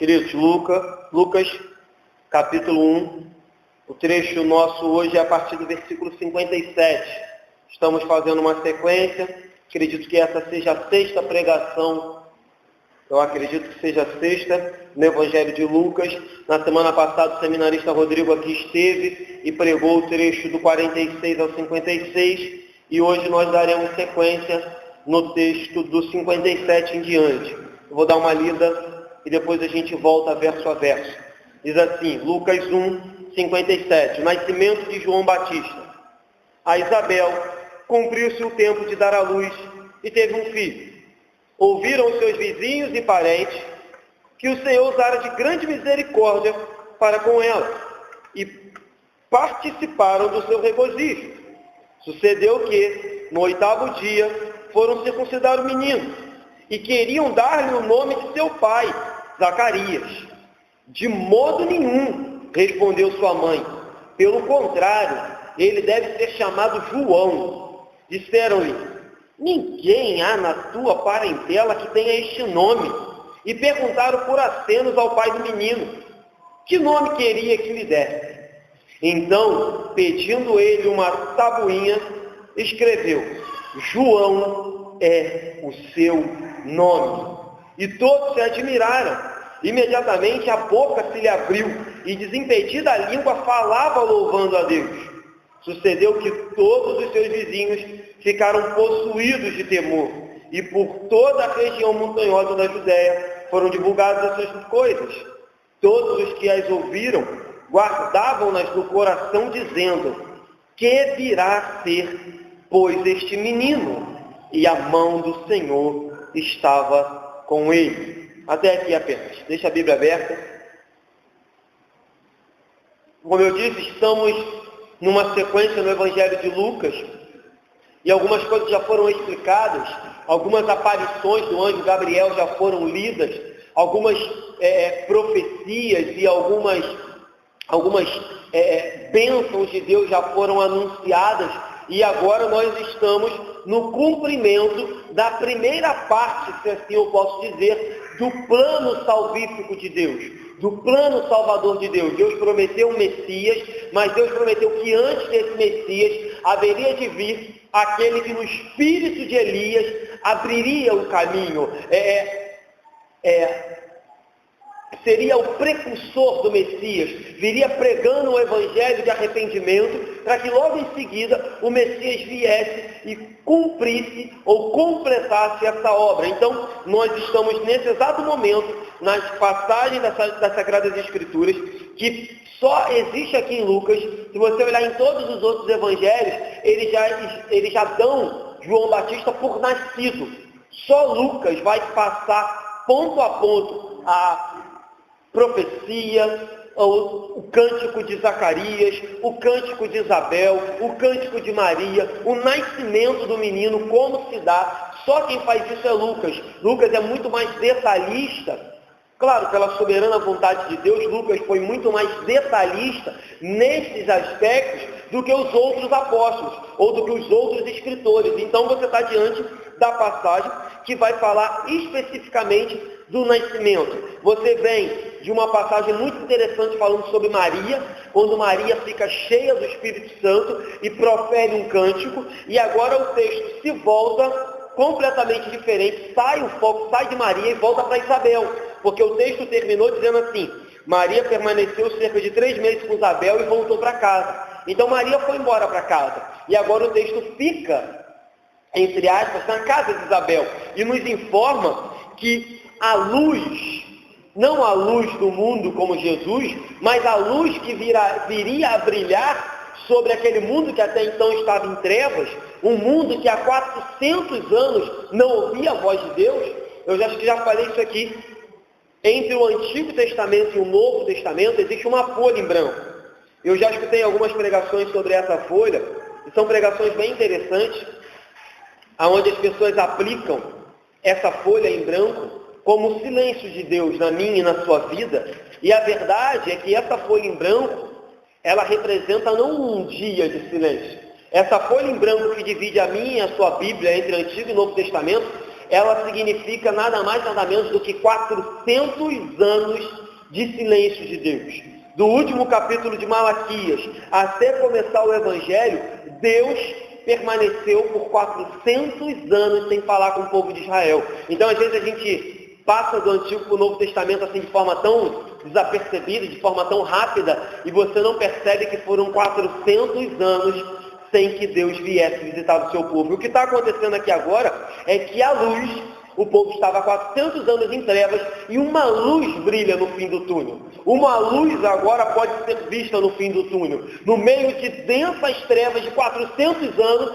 Queridos, Lucas, capítulo 1, o trecho nosso hoje é a partir do versículo 57. Estamos fazendo uma sequência, acredito que essa seja a sexta pregação, no Evangelho de Lucas. Na semana passada o seminarista Rodrigo aqui esteve e pregou o trecho do 46 ao 56, e hoje nós daremos sequência no texto do 57 em diante. Eu vou dar uma lida e depois a gente volta verso a verso. Diz assim, Lucas 1, 57, o nascimento de João Batista. A Isabel cumpriu-se o tempo de dar à luz e teve um filho. Ouviram os seus vizinhos e parentes que o Senhor usara de grande misericórdia para com ela e participaram do seu regozijo. Sucedeu que, no 8º dia, foram circuncidar o menino e queriam dar-lhe o nome de seu pai, Zacarias. De modo nenhum, respondeu sua mãe. Pelo contrário, ele deve ser chamado João. Disseram-lhe, ninguém há na tua parentela que tenha este nome. E perguntaram por acenos ao pai do menino, que nome queria que lhe desse? Então, pedindo ele uma tabuinha, escreveu, João é o seu nome. E todos se admiraram. Imediatamente a boca se lhe abriu e desimpedida a língua falava louvando a Deus. Sucedeu que todos os seus vizinhos ficaram possuídos de temor e por toda a região montanhosa da Judéia foram divulgadas essas coisas. Todos os que as ouviram guardavam-nas no coração dizendo, que virá a ser, pois, este menino? E a mão do Senhor estava com ele. Até aqui apenas. Deixa a Bíblia aberta. Como eu disse, estamos numa sequência no Evangelho de Lucas, e algumas coisas já foram explicadas, algumas aparições do anjo Gabriel já foram lidas, algumas profecias e algumas bênçãos de Deus já foram anunciadas, e agora nós estamos no cumprimento da primeira parte, se assim eu posso dizer, do plano salvífico de Deus, do plano salvador de Deus. Deus prometeu um Messias, mas Deus prometeu que antes desse Messias haveria de vir aquele que no espírito de Elias abriria o caminho, seria o precursor do Messias, viria pregando o evangelho de arrependimento, para que logo em seguida o Messias viesse e cumprisse ou completasse essa obra. Então, nós estamos nesse exato momento, nas passagens das Sagradas Escrituras, que só existe aqui em Lucas. Se você olhar em todos os outros evangelhos, eles já dão João Batista por nascido. Só Lucas vai passar ponto a ponto a profecia, o cântico de Zacarias, o cântico de Isabel, o cântico de Maria, o nascimento do menino, como se dá. Só quem faz isso é Lucas. Lucas é muito mais detalhista. Claro, pela soberana vontade de Deus, Lucas foi muito mais detalhista nesses aspectos do que os outros apóstolos, ou do que os outros escritores. Então você está diante da passagem que vai falar especificamente do nascimento. Você vem de uma passagem muito interessante falando sobre Maria, quando Maria fica cheia do Espírito Santo e profere um cântico, e agora o texto se volta completamente diferente, o foco sai de Maria e volta para Isabel, porque o texto terminou dizendo assim, Maria permaneceu cerca de 3 meses com Isabel e voltou para casa. Então Maria foi embora para casa, e agora o texto fica, entre aspas, na casa de Isabel, e nos informa que a luz, não a luz do mundo como Jesus, mas a luz que viria a brilhar sobre aquele mundo que até então estava em trevas, um mundo que há 400 anos não ouvia a voz de Deus. Eu acho que já falei isso aqui. Entre o Antigo Testamento e o Novo Testamento existe uma folha em branco. Eu já escutei algumas pregações sobre essa folha, e são pregações bem interessantes, onde as pessoas aplicam essa folha em branco como o silêncio de Deus na minha e na sua vida. E a verdade é que essa folha em branco, ela representa não um dia de silêncio. Essa folha em branco que divide a minha e a sua Bíblia entre Antigo e Novo Testamento, ela significa nada mais, nada menos do que 400 anos de silêncio de Deus. Do último capítulo de Malaquias até começar o Evangelho, Deus permaneceu por 400 anos sem falar com o povo de Israel. Então, às vezes, a gente passa do Antigo para o Novo Testamento assim de forma tão desapercebida, de forma tão rápida, e você não percebe que foram 400 anos sem que Deus viesse visitar o seu povo. E o que está acontecendo aqui agora é que a luz, o povo estava há 400 anos em trevas, e uma luz brilha no fim do túnel. Uma luz agora pode ser vista no fim do túnel. No meio de densas trevas de 400 anos,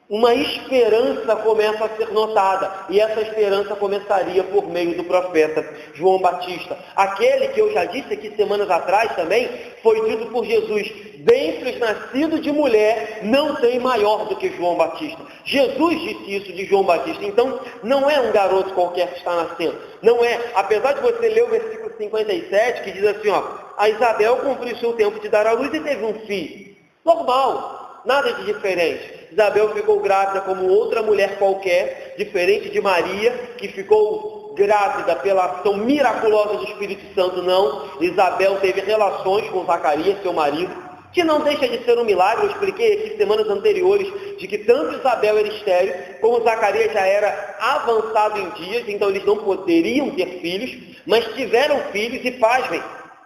uma esperança começa a ser notada. E essa esperança começaria por meio do profeta João Batista. Aquele que eu já disse aqui semanas atrás também, foi dito por Jesus: dentre os nascidos de mulher, não tem maior do que João Batista. Jesus disse isso de João Batista. Então, não é um garoto qualquer que está nascendo. Não é, apesar de você ler o versículo 57, que diz assim, a Isabel cumpriu seu tempo de dar à luz e teve um filho. Normal, nada de diferente. Isabel ficou grávida como outra mulher qualquer, diferente de Maria, que ficou grávida pela ação miraculosa do Espírito Santo. Não, Isabel teve relações com Zacarias, seu marido, que não deixa de ser um milagre. Eu expliquei aqui semanas anteriores de que tanto Isabel era estéril, como Zacarias já era avançado em dias, então eles não poderiam ter filhos, mas tiveram filhos e, pasmem,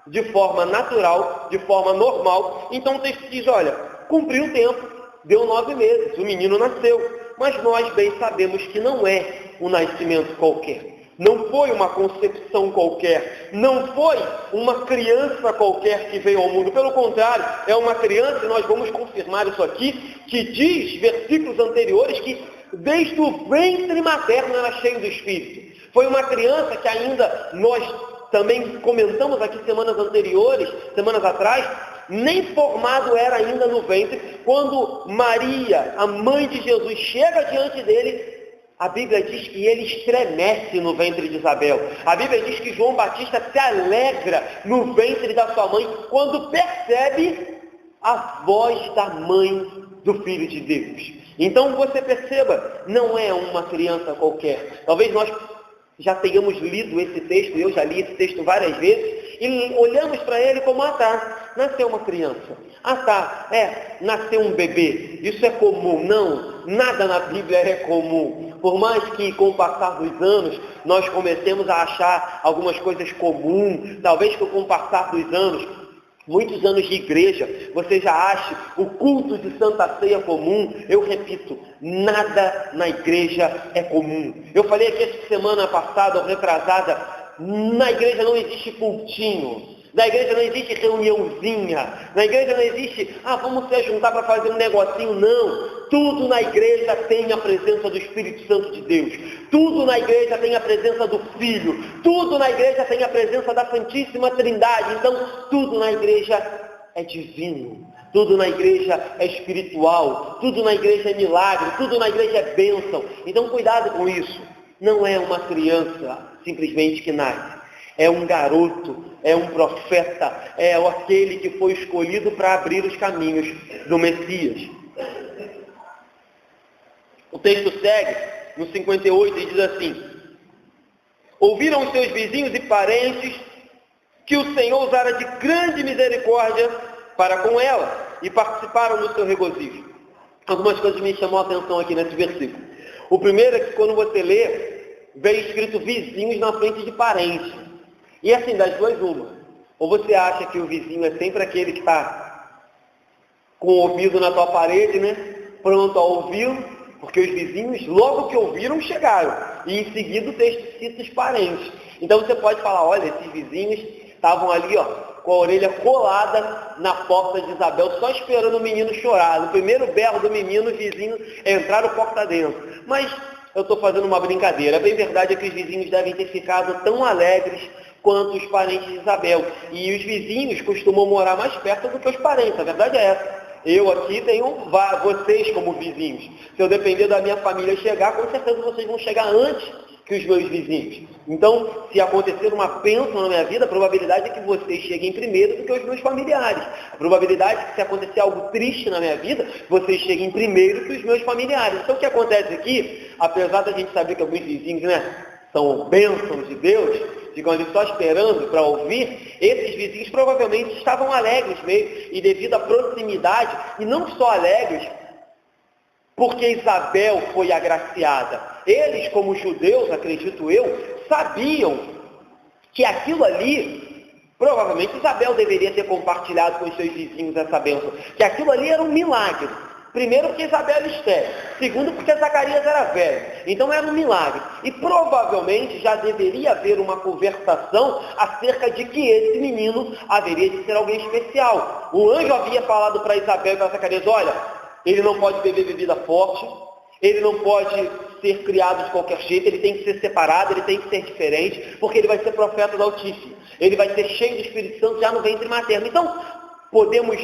de forma natural, de forma normal. Então o texto diz, olha, cumpriu o tempo, deu 9 meses, o menino nasceu. Mas nós bem sabemos que não é um nascimento qualquer. Não foi uma concepção qualquer. Não foi uma criança qualquer que veio ao mundo. Pelo contrário, é uma criança, e nós vamos confirmar isso aqui, que diz, versículos anteriores, que desde o ventre materno era cheio do Espírito. Foi uma criança que ainda nós também comentamos aqui semanas atrás, nem formado era ainda no ventre. Quando Maria, a mãe de Jesus, chega diante dele, a Bíblia diz que ele estremece no ventre de Isabel. A Bíblia diz que João Batista se alegra no ventre da sua mãe quando percebe a voz da mãe do Filho de Deus. Então você perceba, não é uma criança qualquer. Talvez nós já tenhamos lido esse texto, eu já li esse texto várias vezes, e olhamos para ele como, nasceu uma criança. Nasceu um bebê. Isso é comum. Não, nada na Bíblia é comum. Por mais que com o passar dos anos nós comecemos a achar algumas coisas comuns, talvez que com o passar dos anos, muitos anos de igreja, você já acha o culto de Santa Ceia comum. Eu repito, nada na igreja é comum. Eu falei aqui essa semana passada, ou retrasada, na igreja não existe cultinho. Na igreja não existe reuniãozinha. Na igreja não existe, vamos se juntar para fazer um negocinho. Não. Tudo na igreja tem a presença do Espírito Santo de Deus. Tudo na igreja tem a presença do Filho. Tudo na igreja tem a presença da Santíssima Trindade. Então, tudo na igreja é divino. Tudo na igreja é espiritual. Tudo na igreja é milagre. Tudo na igreja é bênção. Então, cuidado com isso. Não é uma criança simplesmente que nasce. É um garoto, é um profeta, é aquele que foi escolhido para abrir os caminhos do Messias. O texto segue no 58 e diz assim: ouviram os seus vizinhos e parentes que o Senhor usara de grande misericórdia para com ela e participaram do seu regozijo. Algumas coisas me chamam a atenção aqui nesse versículo. O primeiro é que quando você lê, veio escrito vizinhos na frente de parentes. E assim, das duas uma. Ou você acha que o vizinho é sempre aquele que está com o ouvido na tua parede, né? Pronto a ouvi-lo, porque os vizinhos, logo que ouviram, chegaram. E em seguida o texto cita os parentes. Então você pode falar, olha, esses vizinhos estavam ali, com a orelha colada na porta de Isabel, só esperando o menino chorar. No primeiro berro do menino, os vizinhos entraram porta dentro. Mas eu estou fazendo uma brincadeira. A bem verdade é que os vizinhos devem ter ficado tão alegres quanto os parentes de Isabel. E os vizinhos costumam morar mais perto do que os parentes. A verdade é essa. Eu aqui tenho vocês como vizinhos. Se eu depender da minha família chegar, com certeza vocês vão chegar antes que os meus vizinhos. Então, se acontecer uma bênção na minha vida, a probabilidade é que vocês cheguem primeiro do que os meus familiares. A probabilidade é que se acontecer algo triste na minha vida, vocês cheguem primeiro que os meus familiares. Então, o que acontece aqui? apesar da gente saber que alguns vizinhos, né, são bênçãos de Deus, ficam ali só esperando para ouvir, esses vizinhos provavelmente estavam alegres mesmo, e devido à proximidade, e não só alegres, porque Isabel foi agraciada. Eles, como judeus, acredito eu, sabiam que aquilo ali, provavelmente Isabel deveria ter compartilhado com os seus vizinhos essa bênção, que aquilo ali era um milagre. Primeiro porque Isabel era estéril, segundo porque Zacarias era velho, então era um milagre. E provavelmente já deveria haver uma conversação acerca de que esse menino haveria de ser alguém especial. O anjo havia falado para Isabel e para Zacarias, olha, ele não pode beber bebida forte, ele não pode ser criado de qualquer jeito, ele tem que ser separado, ele tem que ser diferente, porque ele vai ser profeta do Altíssimo. Ele vai ser cheio do Espírito Santo já no ventre materno. Então, podemos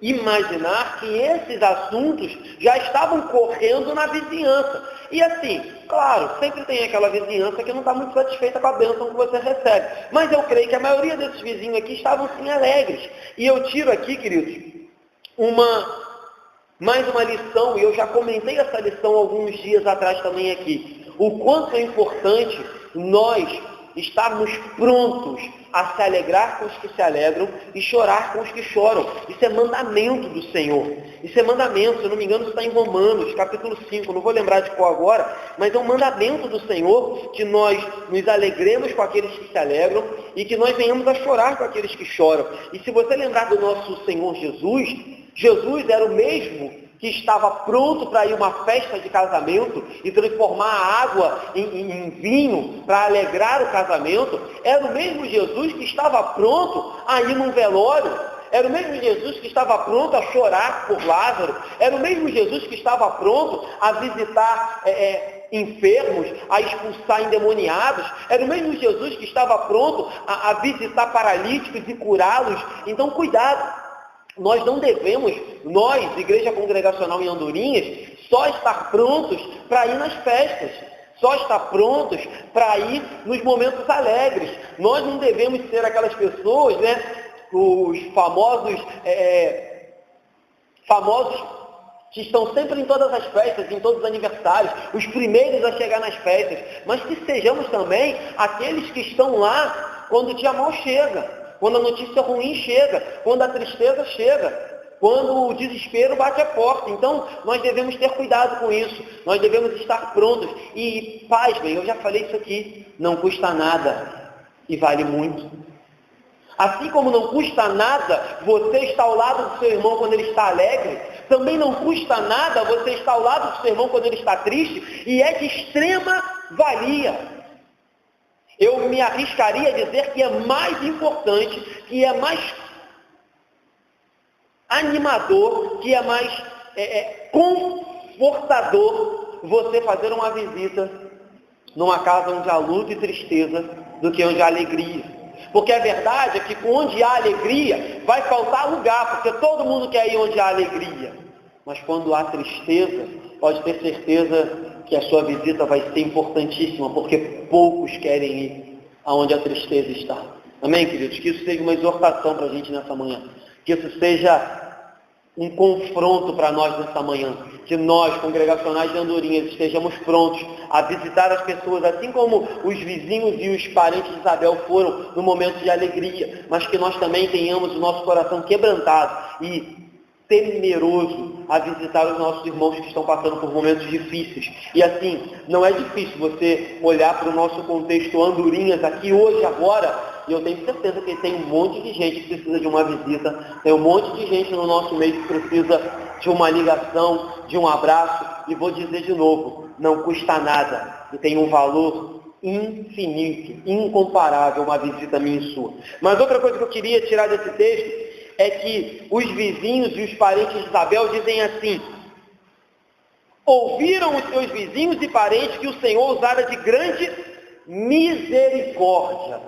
imaginar que esses assuntos já estavam correndo na vizinhança. E assim, claro, sempre tem aquela vizinhança que não está muito satisfeita com a bênção que você recebe. Mas eu creio que a maioria desses vizinhos aqui estavam sim alegres. E eu tiro aqui, queridos, mais uma lição, e eu já comentei essa lição alguns dias atrás também aqui. O quanto é importante nós estarmos prontos a se alegrar com os que se alegram e chorar com os que choram. Isso é mandamento do Senhor. Isso é mandamento, se eu não me engano, isso está em Romanos, capítulo 5, não vou lembrar de qual agora, mas é um mandamento do Senhor que nós nos alegremos com aqueles que se alegram e que nós venhamos a chorar com aqueles que choram. E se você lembrar do nosso Senhor Jesus, Jesus era o mesmo que estava pronto para ir a uma festa de casamento e transformar a água em vinho para alegrar o casamento. Era o mesmo Jesus que estava pronto a ir num velório. Era o mesmo Jesus que estava pronto a chorar por Lázaro. Era o mesmo Jesus que estava pronto a visitar enfermos, a expulsar endemoniados. Era o mesmo Jesus que estava pronto a visitar paralíticos e curá-los. Então, cuidado. Nós não devemos, nós, Igreja Congregacional em Andorinhas, só estar prontos para ir nas festas, só estar prontos para ir nos momentos alegres. Nós não devemos ser aquelas pessoas, né, os famosos que estão sempre em todas as festas, em todos os aniversários, os primeiros a chegar nas festas, mas que sejamos também aqueles que estão lá quando o dia mau chega. Quando a notícia ruim chega, quando a tristeza chega, quando o desespero bate a porta. Então, nós devemos ter cuidado com isso, nós devemos estar prontos. E, pasmem, eu já falei isso aqui, não custa nada e vale muito. Assim como não custa nada você estar ao lado do seu irmão quando ele está alegre, também não custa nada você estar ao lado do seu irmão quando ele está triste, e é de extrema valia. Eu me arriscaria a dizer que é mais importante, que é mais animador, que é mais confortador você fazer uma visita numa casa onde há luta e tristeza do que onde há alegria. Porque a verdade é que onde há alegria vai faltar lugar, porque todo mundo quer ir onde há alegria. Mas quando há tristeza, pode ter certeza que a sua visita vai ser importantíssima, porque poucos querem ir aonde a tristeza está. Amém, queridos? Que isso seja uma exortação para a gente nessa manhã. Que isso seja um confronto para nós nessa manhã. Que nós, congregacionais de Andorinhas, estejamos prontos a visitar as pessoas, assim como os vizinhos e os parentes de Isabel foram no momento de alegria, mas que nós também tenhamos o nosso coração quebrantado e temeroso a visitar os nossos irmãos que estão passando por momentos difíceis. E assim, não é difícil você olhar para o nosso contexto Andorinhas aqui hoje, agora, e eu tenho certeza que tem um monte de gente que precisa de uma visita, tem um monte de gente no nosso meio que precisa de uma ligação, de um abraço, e vou dizer de novo, não custa nada, e tem um valor infinito, incomparável, uma visita minha e sua. Mas outra coisa que eu queria tirar desse texto é que os vizinhos e os parentes de Isabel dizem assim: ouviram os seus vizinhos e parentes que o Senhor usara de grande misericórdia.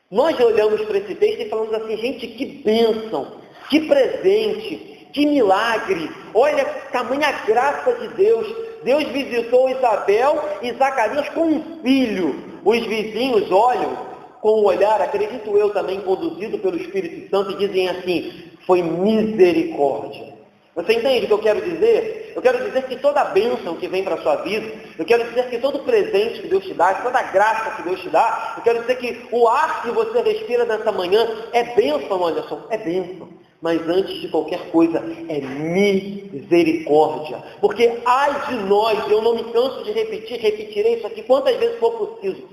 Nós olhamos para esse texto e falamos assim: gente, que bênção, que presente, que milagre, olha tamanha graça de Deus. Deus visitou Isabel e Zacarias com um filho. Os vizinhos olham com um olhar, acredito eu também, conduzido pelo Espírito Santo, e dizem assim: foi misericórdia. Você entende o que eu quero dizer? Eu quero dizer que toda bênção que vem para a sua vida, eu quero dizer que todo presente que Deus te dá, toda graça que Deus te dá, eu quero dizer que o ar que você respira nessa manhã é bênção, Anderson, é bênção. Mas antes de qualquer coisa, é misericórdia. Porque ai de nós, eu não me canso de repetir, repetirei isso aqui quantas vezes for preciso.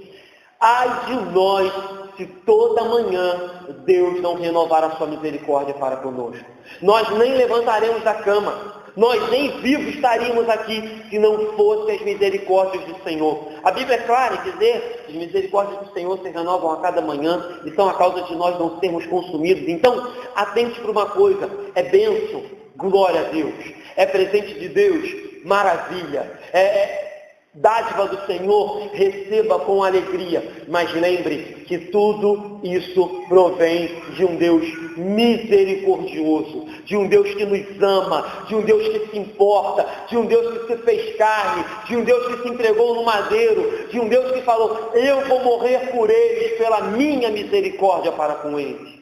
Ai de nós, se toda manhã Deus não renovar a sua misericórdia para conosco. Nós nem levantaremos da cama, nós nem vivos estaríamos aqui se não fossem as misericórdias do Senhor. A Bíblia é clara em dizer que as misericórdias do Senhor se renovam a cada manhã e são a causa de nós não sermos consumidos. Então, atente para uma coisa, é bênção, glória a Deus, é presente de Deus, maravilha, dádiva do Senhor, receba com alegria, mas lembre que tudo isso provém de um Deus misericordioso, de um Deus que nos ama, de um Deus que se importa, de um Deus que se fez carne, de um Deus que se entregou no madeiro, de um Deus que falou, eu vou morrer por eles, pela minha misericórdia para com eles.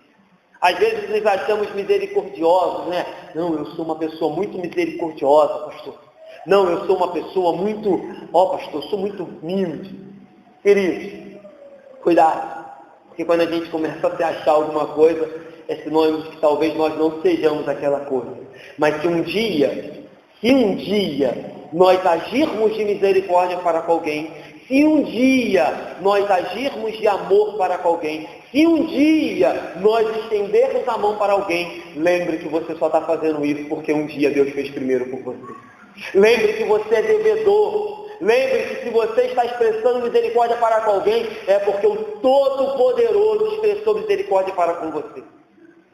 Às vezes nós achamos misericordiosos, né? Não, eu sou uma pessoa muito misericordiosa, pastor. Não, eu sou uma pessoa muito, pastor, eu sou muito humilde. Queridos, cuidado, porque quando a gente começa a se achar alguma coisa, é sinônimo de que talvez nós não sejamos aquela coisa. Mas se um dia nós agirmos de misericórdia para com alguém, se um dia nós agirmos de amor para com alguém, se um dia nós estendermos a mão para alguém, lembre que você só está fazendo isso porque um dia Deus fez primeiro por você. Lembre que você é devedor. Lembre que se você está expressando misericórdia para com alguém, é porque o Todo-Poderoso expressou misericórdia para com você.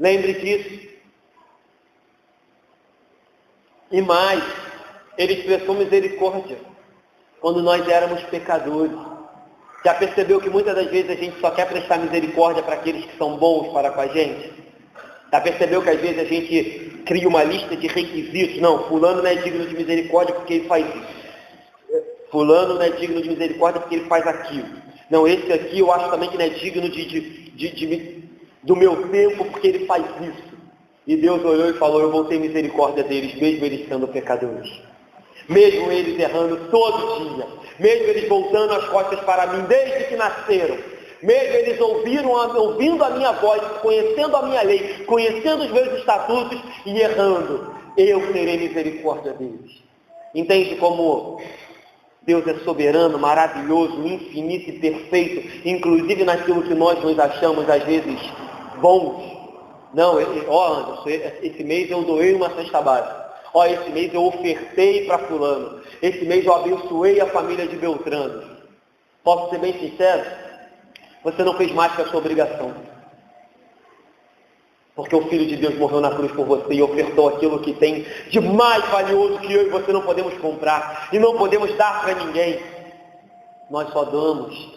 Lembre disso. E mais, Ele expressou misericórdia quando nós éramos pecadores. Já percebeu que muitas das vezes a gente só quer prestar misericórdia para aqueles que são bons para com a gente? Já percebeu que às vezes a gente cria uma lista de requisitos? Não, fulano não é digno de misericórdia porque ele faz isso. Fulano não é digno de misericórdia porque ele faz aquilo. Não, esse aqui eu acho também que não é digno do meu tempo porque ele faz isso. E Deus olhou e falou, eu vou ter misericórdia deles, mesmo eles sendo pecadores. Mesmo eles errando todo dia. Mesmo eles voltando as costas para mim desde que nasceram. Mesmo eles ouvindo a minha voz, conhecendo a minha lei, conhecendo os meus estatutos e errando, eu terei misericórdia deles. Entende como Deus é soberano, maravilhoso, infinito e perfeito, inclusive naquilo que nós nos achamos às vezes bons? Não, Anderson, esse mês eu doei uma cesta básica. Esse mês eu ofertei para fulano. Esse mês eu abençoei a família de Beltrano. Posso ser bem sincero? Você não fez mais que a sua obrigação. Porque o Filho de Deus morreu na cruz por você e ofertou aquilo que tem de mais valioso que eu e você não podemos comprar e não podemos dar para ninguém. Nós só damos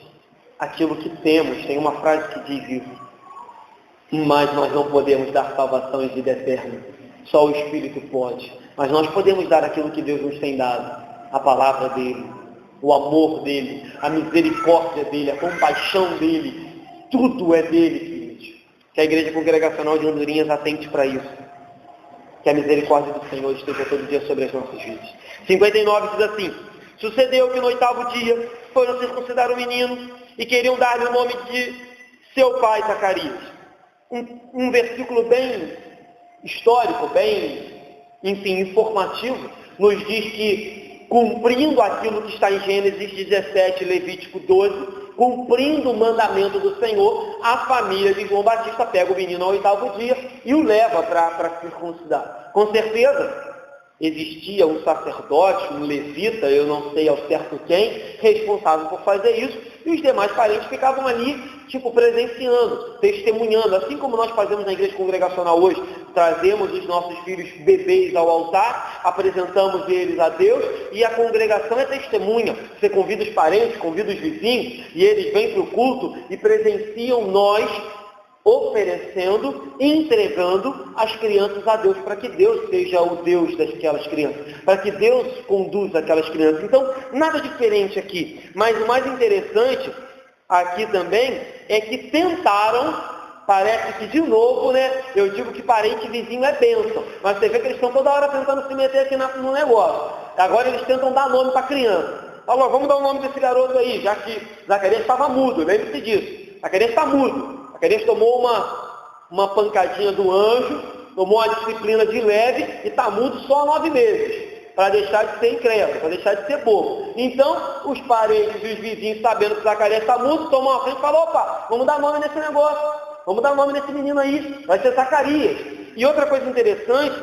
aquilo que temos. Tem uma frase que diz isso. Mas nós não podemos dar salvação e vida eterna. Só o Espírito pode. Mas nós podemos dar aquilo que Deus nos tem dado. A palavra dEle. O amor dEle, a misericórdia dEle, a compaixão dEle, tudo é dEle, queridos. Que a Igreja Congregacional de Andorinhas atente para isso. Que a misericórdia do Senhor esteja todo dia sobre as nossas vidas. 59 diz assim, sucedeu que no 8º dia foram circuncidar o menino e queriam dar-lhe o nome de seu pai Zacarias. Um versículo bem histórico, bem, informativo, nos diz que cumprindo aquilo que está em Gênesis 17, Levítico 12, cumprindo o mandamento do Senhor, a família de João Batista pega o menino ao 8º dia e o leva para circuncidar. Com certeza, existia um sacerdote, um levita, eu não sei ao certo quem, responsável por fazer isso, e os demais parentes ficavam ali, presenciando, testemunhando, assim como nós fazemos na igreja congregacional hoje, trazemos os nossos filhos bebês ao altar, apresentamos eles a Deus, e a congregação é testemunha. Você convida os parentes, convida os vizinhos, e eles vêm para o culto e presenciam nós oferecendo e entregando as crianças a Deus, para que Deus seja o Deus daquelas crianças, para que Deus conduza aquelas crianças. Então, nada diferente aqui. Mas o mais interessante aqui também é que tentaram parece que, de novo, né, eu digo que parente vizinho é bênção, mas você vê que eles estão toda hora tentando se meter aqui no negócio. Agora eles tentam dar nome para a criança. Falou, vamos dar o nome desse garoto aí, já que Zacarias estava mudo, lembre-se disso. Zacarias está mudo. Zacarias tomou uma pancadinha do anjo, tomou uma disciplina de leve e está mudo só há 9 meses, para deixar de ser incrédulo, para deixar de ser bobo. Então, os parentes e os vizinhos, sabendo que Zacarias está mudo, tomam a frente e falam, opa, vamos dar nome nesse negócio, vamos dar nome nesse menino aí, vai ser Zacarias. E outra coisa interessante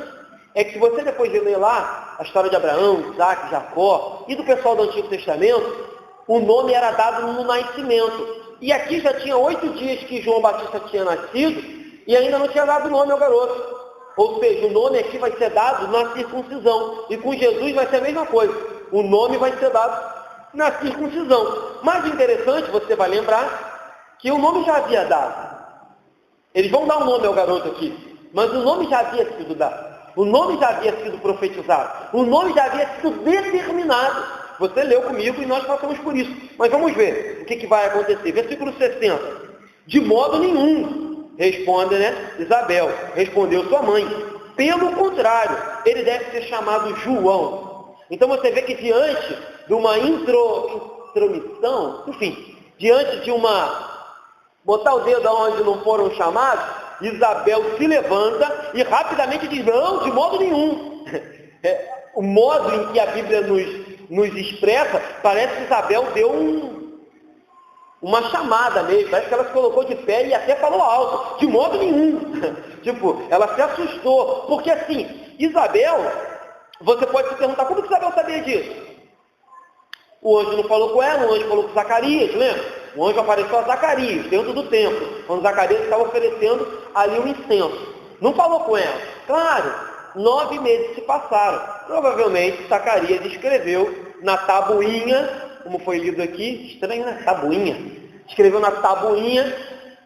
é que se você depois de ler lá a história de Abraão, Isaac, Jacó e do pessoal do Antigo Testamento, o nome era dado no nascimento. E aqui já tinha 8 dias que João Batista tinha nascido e ainda não tinha dado nome ao garoto. Ou seja, o nome aqui vai ser dado na circuncisão. E com Jesus vai ser a mesma coisa. O nome vai ser dado na circuncisão. Mas interessante, você vai lembrar, que o nome já havia dado. Eles vão dar um nome ao garoto aqui. Mas o nome já havia sido dado. O nome já havia sido profetizado. O nome já havia sido determinado. Você leu comigo e nós passamos por isso. Mas vamos ver o que vai acontecer. Versículo 60. De modo nenhum, responde, né? Isabel, respondeu sua mãe. Pelo contrário, ele deve ser chamado João. Então você vê que diante de uma intromissão, enfim, diante de botar o dedo onde não foram chamados, Isabel se levanta e rapidamente diz, não, de modo nenhum. O modo em que a Bíblia nos expressa, parece que Isabel deu uma chamada mesmo, parece que ela se colocou de pé e até falou alto, de modo nenhum. Tipo, ela se assustou, porque assim, Isabel, você pode se perguntar, como que Isabel sabia disso? O anjo não falou com ela, o anjo falou com Zacarias, lembra? O anjo apareceu a Zacarias, dentro do templo, quando Zacarias estava oferecendo ali o incenso. Não falou com ela. Claro, 9 meses se passaram. Provavelmente Zacarias escreveu na tabuinha, como foi lido aqui, estranho, né? Tabuinha. Escreveu na tabuinha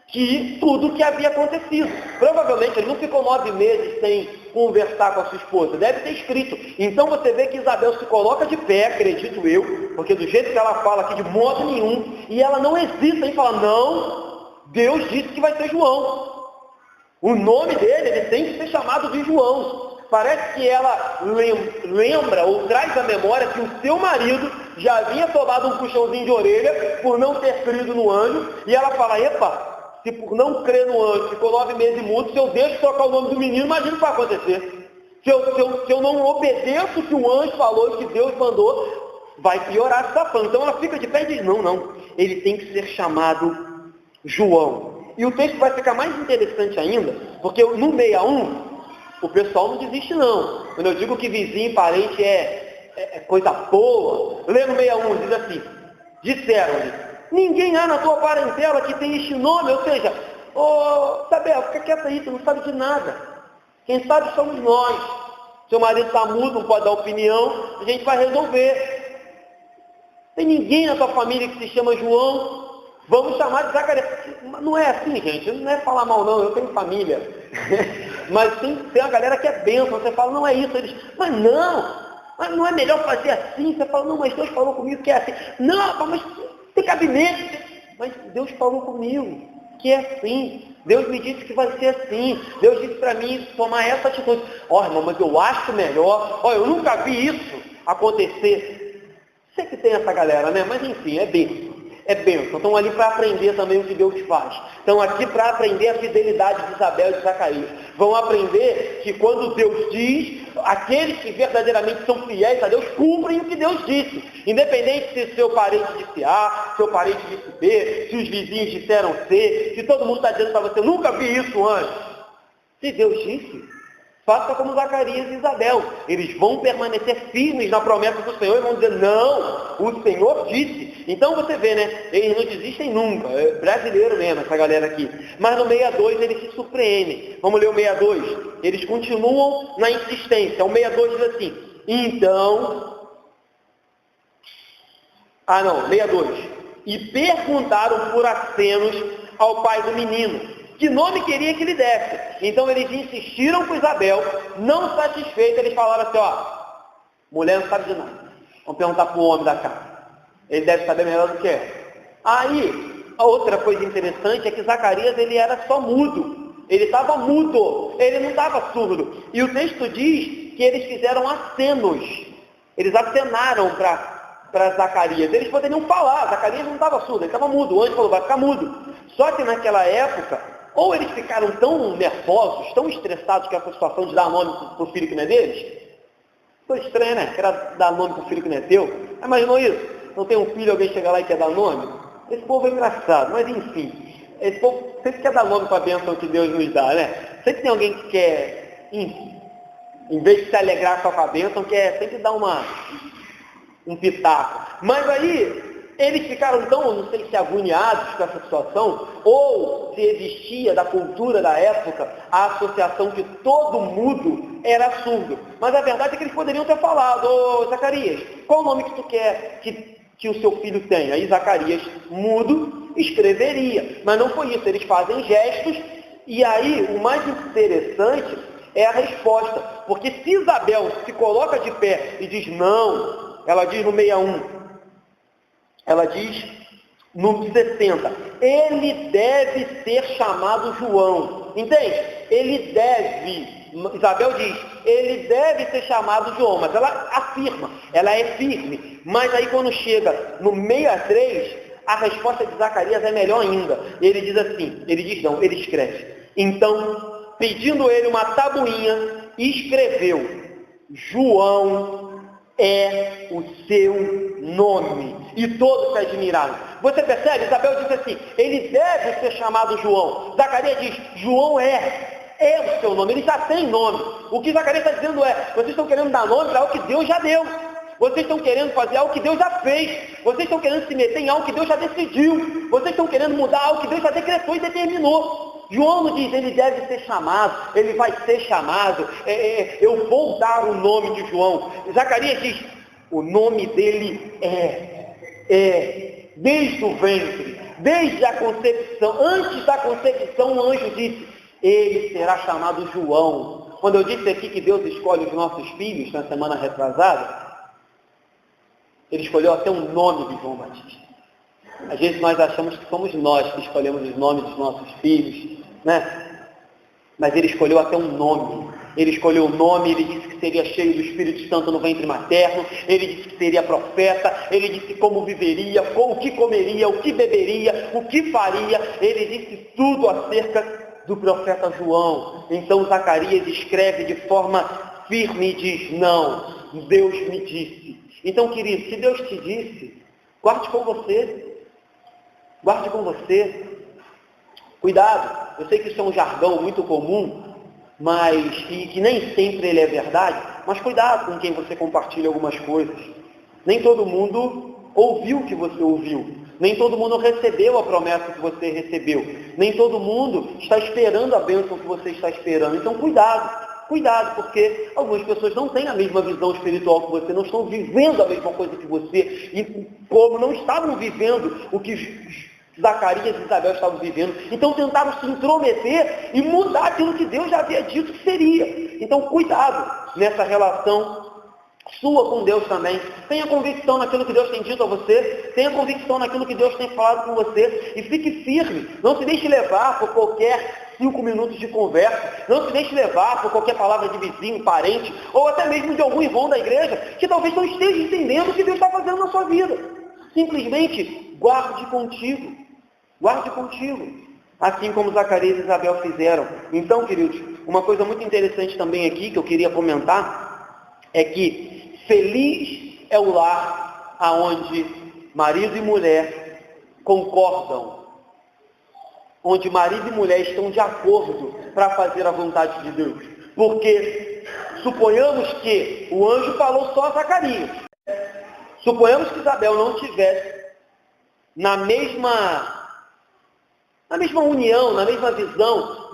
que tudo o que havia acontecido. Provavelmente ele não ficou 9 meses sem conversar com a sua esposa. Deve ter escrito. Então você vê que Isabel se coloca de pé, acredito eu, porque do jeito que ela fala aqui, de modo nenhum, e ela não hesita em falar, não, Deus disse que vai ser João. O nome dele, ele tem que ser chamado de João. Parece que ela lembra ou traz à memória que o seu marido já havia tomado um puxãozinho de orelha por não ter crido no anjo, e ela fala, epa, se por não crer no anjo ficou 9 meses mudo, se eu deixo tocar o nome do menino, imagina o que vai acontecer. Se eu não obedeço o que o anjo falou e que Deus mandou, vai piorar a situação. Então ela fica de pé e diz, não, ele tem que ser chamado João. E o texto vai ficar mais interessante ainda, porque no 61, o pessoal não desiste não. Quando eu digo que vizinho e parente é coisa boa, lê no 61, diz assim, disseram-lhe, ninguém há na tua parentela que tem este nome, ou seja, Isabel, fica quieta aí, tu não sabe de nada. Quem sabe somos nós. Seu marido está mudo, não pode dar opinião, a gente vai resolver. Tem ninguém na tua família que se chama João, vamos chamar de Zacarias. Não é assim, gente, não é falar mal não, eu tenho família. Mas tem uma galera que é bênção, você fala, não é isso, eles, mas não é melhor fazer assim, você fala, não, mas Deus falou comigo que é assim. Não, mas tem cabimento, mas Deus falou comigo que é assim. Deus me disse que vai ser assim. Deus disse para mim tomar essa atitude. Irmão, mas eu acho melhor. Eu nunca vi isso acontecer. Sei que tem essa galera, né? Mas enfim, é bênção. É bênção. Estão ali para aprender também o que Deus faz. Estão aqui para aprender a fidelidade de Isabel e de Zacarias. Vão aprender que quando Deus diz, aqueles que verdadeiramente são fiéis a Deus, cumprem o que Deus disse. Independente se seu parente disse A, seu parente disse B, se os vizinhos disseram C, se todo mundo está dizendo para você, eu nunca vi isso antes. Se Deus disse, faça como Zacarias e Isabel. Eles vão permanecer firmes na promessa do Senhor e vão dizer, não, o Senhor disse. Então você vê, né? Eles não desistem nunca. É brasileiro mesmo, essa galera aqui. Mas no 62 eles se surpreendem. Vamos ler o 62. Eles continuam na insistência. O 62 diz assim, então... 62. E perguntaram por acenos ao pai do menino, que nome queria que lhe desse. Então eles insistiram com Isabel, não satisfeitos, eles falaram assim, mulher não sabe de nada. Vamos perguntar para o homem da casa. Ele deve saber melhor do que é. Aí, a outra coisa interessante é que Zacarias ele era só mudo. Ele estava mudo, ele não estava surdo. E o texto diz que eles fizeram acenos. Eles acenaram para Zacarias. Eles poderiam falar, Zacarias não estava surdo, ele estava mudo. O anjo falou, vai ficar mudo. Só que naquela época, ou eles ficaram tão nervosos, tão estressados com essa situação de dar nome para o filho que não é deles. Foi estranho, né? Quer dar nome para o filho que não é teu. Imaginou isso? Não tem um filho, alguém chega lá e quer dar nome? Esse povo é engraçado, mas enfim. Esse povo sempre quer dar nome para a bênção que Deus nos dá, né? Sempre tem alguém que quer, enfim, em vez de se alegrar com a bênção, quer sempre dar um pitaco. Mas aí, eles ficaram tão, não sei se agoniados com essa situação, ou se existia da cultura da época a associação que todo mudo era surdo. Mas a verdade é que eles poderiam ter falado, ô Zacarias, qual o nome que tu quer que o seu filho tenha? Aí Zacarias, mudo, escreveria. Mas não foi isso, eles fazem gestos, e aí o mais interessante é a resposta. Porque se Isabel se coloca de pé e diz não, ela diz no 61, ela diz no 60, ele deve ser chamado João. Entende? Ele deve, Isabel diz, ele deve ser chamado João, mas ela afirma, ela é firme. Mas aí quando chega no 63, a resposta de Zacarias é melhor ainda. Ele diz assim, ele diz não, ele escreve. Então, pedindo ele uma tabuinha, escreveu, João é o seu nome. E todos se admiraram. Você percebe? Isabel diz assim, ele deve ser chamado João. Zacarias diz, João é o seu nome, ele já tem nome. O que Zacarias está dizendo é, vocês estão querendo dar nome para algo que Deus já deu. Vocês estão querendo fazer algo que Deus já fez. Vocês estão querendo se meter em algo que Deus já decidiu. Vocês estão querendo mudar algo que Deus já decretou e determinou. João não diz, ele deve ser chamado, ele vai ser chamado, eu vou dar o nome de João. Zacarias diz, o nome dele desde o ventre, desde a concepção, antes da concepção o anjo disse, ele será chamado João. Quando eu disse aqui que Deus escolhe os nossos filhos, na semana retrasada, ele escolheu até o nome de João Batista. Às vezes nós achamos que somos nós que escolhemos os nomes dos nossos filhos, né? Mas ele escolheu até um nome. Ele escolheu o nome, ele disse que seria cheio do Espírito Santo no ventre materno, ele disse que seria profeta, ele disse como viveria, o que comeria, o que beberia, o que faria, ele disse tudo acerca do profeta João. Então Zacarias escreve de forma firme e diz, não, Deus me disse. Então, querido, se Deus te disse, guarde com você. Guarde com você. Cuidado, eu sei que isso é um jargão muito comum, mas que nem sempre ele é verdade, mas cuidado com quem você compartilha algumas coisas. Nem todo mundo ouviu o que você ouviu. Nem todo mundo recebeu a promessa que você recebeu. Nem todo mundo está esperando a bênção que você está esperando. Então, cuidado, porque algumas pessoas não têm a mesma visão espiritual que você, não estão vivendo a mesma coisa que você, e como não estavam vivendo o que Zacarias e Isabel estavam vivendo, então tentaram se intrometer e mudar aquilo que Deus já havia dito que seria. Então cuidado nessa relação sua com Deus também. Tenha convicção naquilo que Deus tem dito a você, tenha convicção naquilo que Deus tem falado com você, e fique firme, não se deixe levar por qualquer 5 minutos de conversa, não se deixe levar por qualquer palavra de vizinho, parente, ou até mesmo de algum irmão da igreja, que talvez não esteja entendendo o que Deus está fazendo na sua vida. Simplesmente guarde contigo, assim como Zacarias e Isabel fizeram. Então, queridos, uma coisa muito interessante também aqui, que eu queria comentar, é que feliz é o lar aonde marido e mulher concordam, onde marido e mulher estão de acordo para fazer a vontade de Deus. Porque suponhamos que o anjo falou só a Zacarias. Suponhamos que Isabel não tivesse na mesma união, na mesma visão,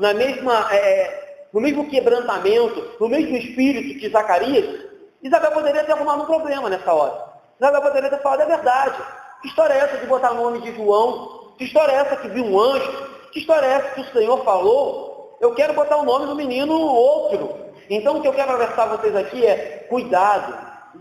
no mesmo quebrantamento, no mesmo espírito que Zacarias. Isabel poderia ter arrumado um problema nessa hora. Isabel poderia ter falado, é verdade. Que história é essa de botar o nome de João? Que história é essa que viu um anjo? Que história é essa que o Senhor falou? Eu quero botar o nome do menino outro. Então o que eu quero alertar vocês aqui é cuidado,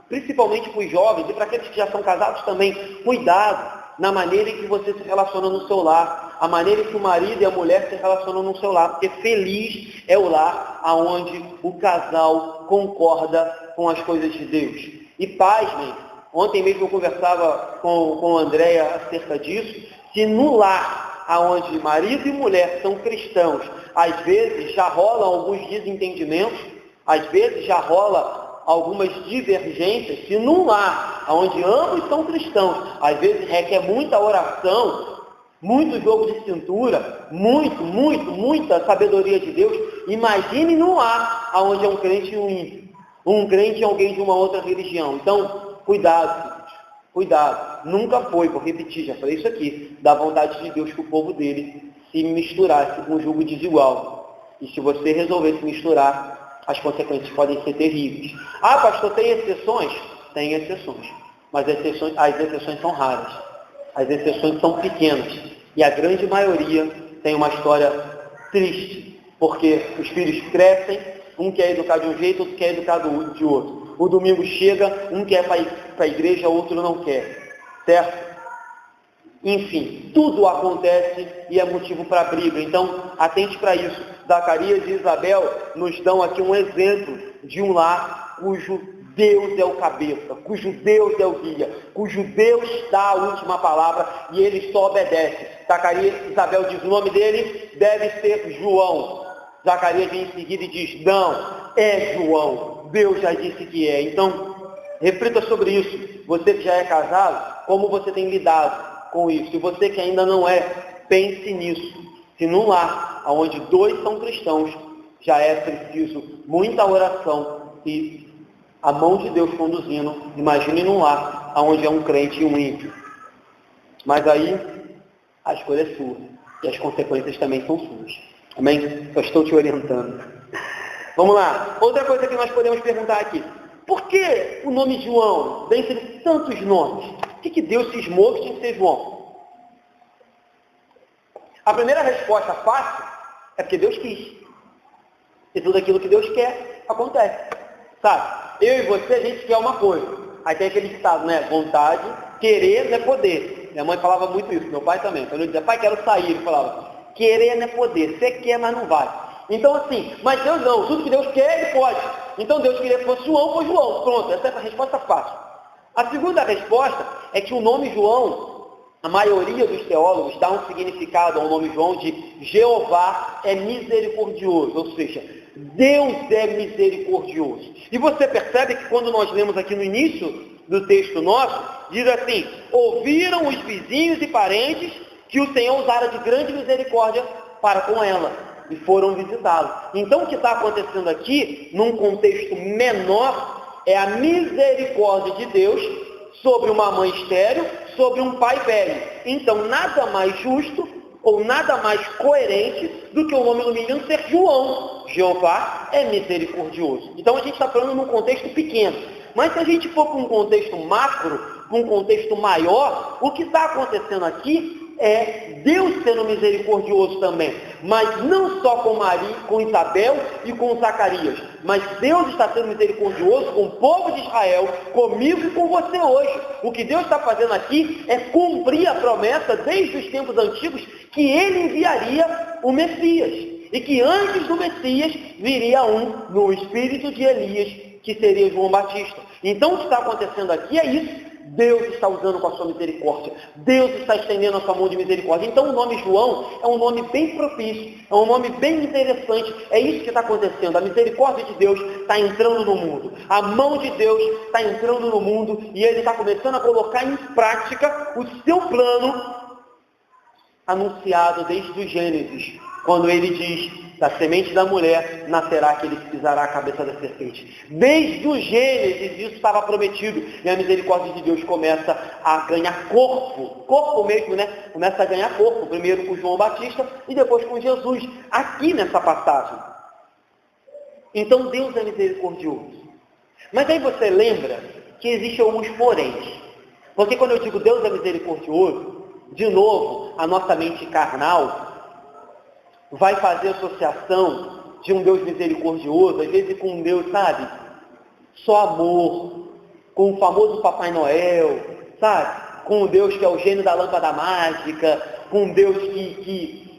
principalmente para os jovens e para aqueles que já são casados também, cuidado. na maneira em que você se relaciona no seu lar, a maneira em que o marido e a mulher se relacionam no seu lar, porque feliz é o lar onde o casal concorda com as coisas de Deus. E pasmem, ontem mesmo eu conversava com a Andréia acerca disso, que no lar onde marido e mulher são cristãos, às vezes já rolam alguns desentendimentos, às vezes já rola algumas divergências, se num lar onde ambos são cristãos, às vezes requer muita oração, muito jogo de cintura, muita sabedoria de Deus. Imagine num lar onde é um crente e um ímpio, um crente e alguém de uma outra religião. Então, cuidado, cuidado. Nunca foi, vou repetir, já falei isso aqui, da vontade de Deus que o povo dele se misturasse com um jugo desigual. E se você resolver se misturar, as consequências podem ser terríveis. Ah, pastor, tem exceções? Tem exceções. Mas as exceções são raras. As exceções são pequenas. E a grande maioria tem uma história triste. Porque os filhos crescem, um quer educar de um jeito, outro quer educar de outro. O domingo chega, um quer para a igreja, outro não quer. Certo? Enfim, tudo acontece e é motivo para briga. Então, atente para isso. Zacarias e Isabel nos dão aqui um exemplo de um lar cujo Deus é o cabeça, cujo Deus é o guia, cujo Deus dá a última palavra e ele só obedece. Zacarias e Isabel diz, o nome dele deve ser João. Zacarias vem em seguida e diz, não, é João. Deus já disse que é. Então, reflita sobre isso. Você que já é casado, como você tem lidado com isso? E você que ainda não é, pense nisso. Se num lar onde dois são cristãos, já é preciso muita oração e a mão de Deus conduzindo. Imagine num lar onde é um crente e um ímpio. Mas aí, a escolha é sua. E as consequências também são suas. Amém? Só estou te orientando. Vamos lá. Outra coisa que nós podemos perguntar aqui. Por que o nome João, dentre tantos nomes, por que Deus cismou que tinha que ser João? A primeira resposta fácil é porque Deus quis. E tudo aquilo que Deus quer, acontece. Sabe? Eu e você, a gente quer uma coisa. Aí tem aquele ditado, né? Vontade, querer não é poder. Minha mãe falava muito isso, meu pai também. Quando eu dizia, pai, quero sair, ele falava, querer não é poder. Você quer, mas não vai. Então assim, mas Deus não. Tudo que Deus quer, Ele pode. Então Deus queria que fosse João, foi João. Pronto, essa é a resposta fácil. A segunda resposta é que o nome João, a maioria dos teólogos dá um significado ao nome João de Jeová é misericordioso, ou seja, Deus é misericordioso. E você percebe que quando nós lemos aqui no início do texto nosso, diz assim, ouviram os vizinhos e parentes que o Senhor usara de grande misericórdia para com ela, e foram visitá-la. Então o que está acontecendo aqui, num contexto menor, é a misericórdia de Deus sobre uma mãe estéril, sobre um pai velho. Então, nada mais justo ou nada mais coerente do que o nome do menino ser João. Jeová é misericordioso. Então, a gente está falando num contexto pequeno. Mas se a gente for para um contexto macro, para um contexto maior, o que está acontecendo aqui é Deus sendo misericordioso também, mas não só com Maria, com Isabel e com Zacarias, mas Deus está sendo misericordioso com o povo de Israel, comigo e com você hoje. O que Deus está fazendo aqui é cumprir a promessa desde os tempos antigos que Ele enviaria o Messias, e que antes do Messias viria um no espírito de Elias, que seria João Batista. Então o que está acontecendo aqui é isso. Deus está usando com a sua misericórdia. Deus está estendendo a sua mão de misericórdia. Então o nome João é um nome bem propício, é um nome bem interessante. É isso que está acontecendo. A misericórdia de Deus está entrando no mundo. A mão de Deus está entrando no mundo e Ele está começando a colocar em prática o seu plano anunciado desde o Gênesis, quando Ele diz, da semente da mulher nascerá aquele que pisará a cabeça da serpente. Desde o Gênesis isso estava prometido e a misericórdia de Deus começa a ganhar corpo mesmo, né? Começa a ganhar corpo, primeiro com João Batista e depois com Jesus, aqui nessa passagem. Então Deus é misericordioso. Mas aí você lembra que existem alguns poréns. Porque quando eu digo Deus é misericordioso, de novo, a nossa mente carnal vai fazer associação de um Deus misericordioso, às vezes com um Deus, sabe, só amor, com o famoso Papai Noel, sabe, com um Deus que é o gênio da lâmpada mágica, com um Deus